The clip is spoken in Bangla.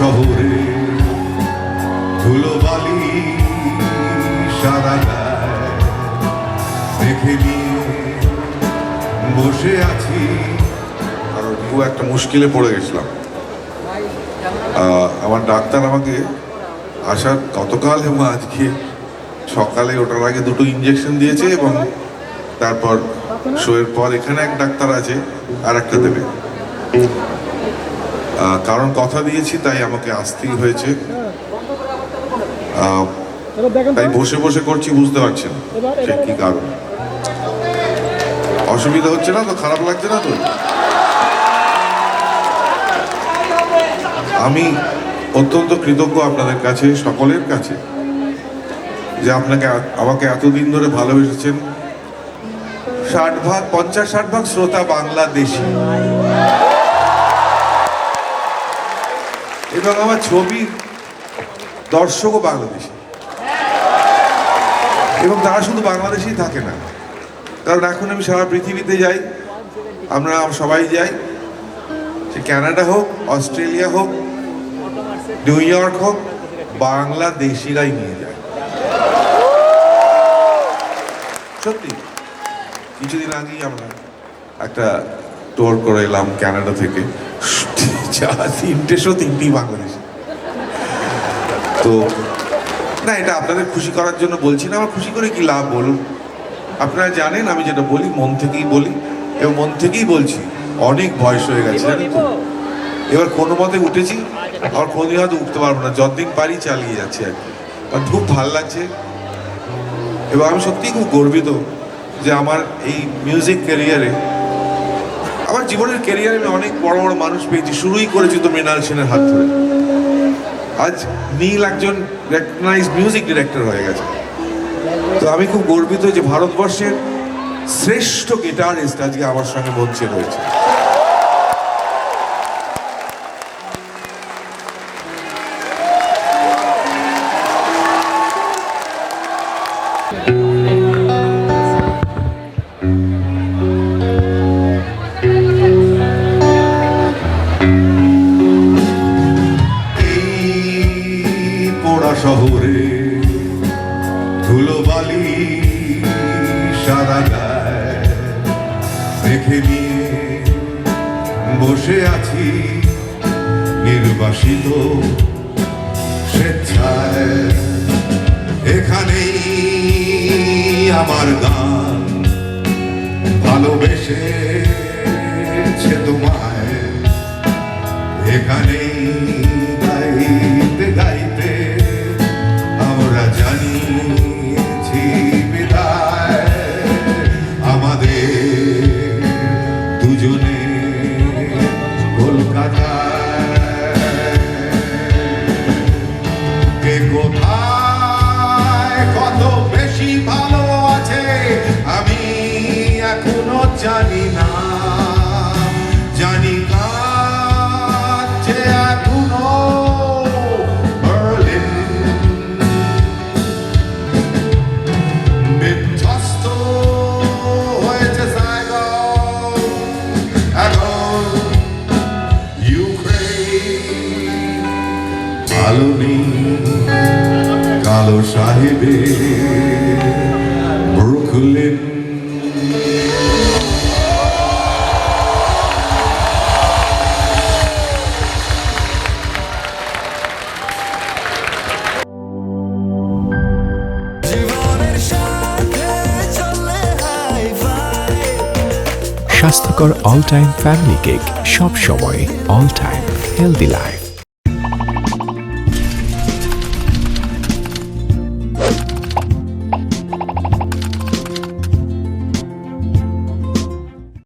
শহরে ধুলোবালি সারা গায় দেখে নিয়ে বসে আছি। কারণ খুব একটা মুশকিলে পড়ে গেছিলাম। আমার ডাক্তার আমাকে আসার গতকাল এবং আজকে সকালে ওঠার আগে দুটো ইঞ্জেকশন দিয়েছে এবং তারপর শোয়ের পর এখানে এক ডাক্তার আছে আর একটা দেবে। কারণ কথা দিয়েছি তাই আমাকে আসতেই হয়েছে। তাই বসে বসে করছি, বুঝতে পারছেন সে কি কারণ। অসুবিধা হচ্ছে না তো? খারাপ লাগছে না তো? আমি অত্যন্ত কৃতজ্ঞ আপনাদের কাছে, সকলের কাছে, যে আমাকে এতদিন ধরে ভালোবেসেছেন। 50-60 ভাগ শ্রোতা বাংলাদেশি এবং আমার ছবির দর্শকও বাংলাদেশি। এবং তারা শুধু বাংলাদেশেই থাকে না, কারণ এখন আমি সারা পৃথিবীতে যাই, আমরা সবাই যাই, সে কানাডা হোক, অস্ট্রেলিয়া হোক, নিউ ইয়র্ক হোক, বাংলাদেশিরাই নিয়ে যায়। সত্যি কিছুদিন আগেই আমরা একটা ট্যুর করে এলাম কানাডা থেকে, 3টি বাংলাদেশি। তো না, এটা আপনাদের খুশি করার জন্য বলছি না। আমার খুশি করে কি লাভ বলুন? আপনারা জানেন আমি যেটা বলি মন থেকেই বলি এবং মন থেকেই বলছি। অনেক বয়স হয়ে গেছে জানেন তো, এবার কোনো মতে উঠেছি, আর কোনোদিন হয়তো উঠতে পারবো না, যতদিন পারি চালিয়ে যাচ্ছি আর কি। কারণ খুব ভাল লাগছে এবং আমি সত্যিই খুব গর্বিত যে আমার এই মিউজিক ক্যারিয়ারে, আমার জীবনের ক্যারিয়ারে আমি অনেক বড় বড় মানুষ পেয়েছি। শুরুই করেছি তো মৃণাল সেনের হাত ধরে। আজ নীল একজন রেকগনাইজড মিউজিক ডিরেক্টর হয়ে গেছে। তো আমি খুব গর্বিত যে ভারতবর্ষের শ্রেষ্ঠ গিটারিস্ট আজকে আমার সঙ্গে মঞ্চে রয়েছে। শহরে ধুলোবালি সারা গায় দেখে নিয়ে বসে আছি নির্বাসিত স্বেচ্ছায়। এখানেই আমার গান ভালোবেসেছে তোমায়, এখানেই গাইতে গাইতে আমরা জানিয়েছি বিদায় আমাদের দুজনে কলকাতায়। কে কোথায় কত বেশি ভালো আছে আমি এখনো জানি না, জানি না যে এখনো কালো সাহেবে ব্রুকলিন। স্বাস্থ্যকর অল টাইম ফ্যামিলি কেক, সব সময় অল টাইম হেলদি লাইফ।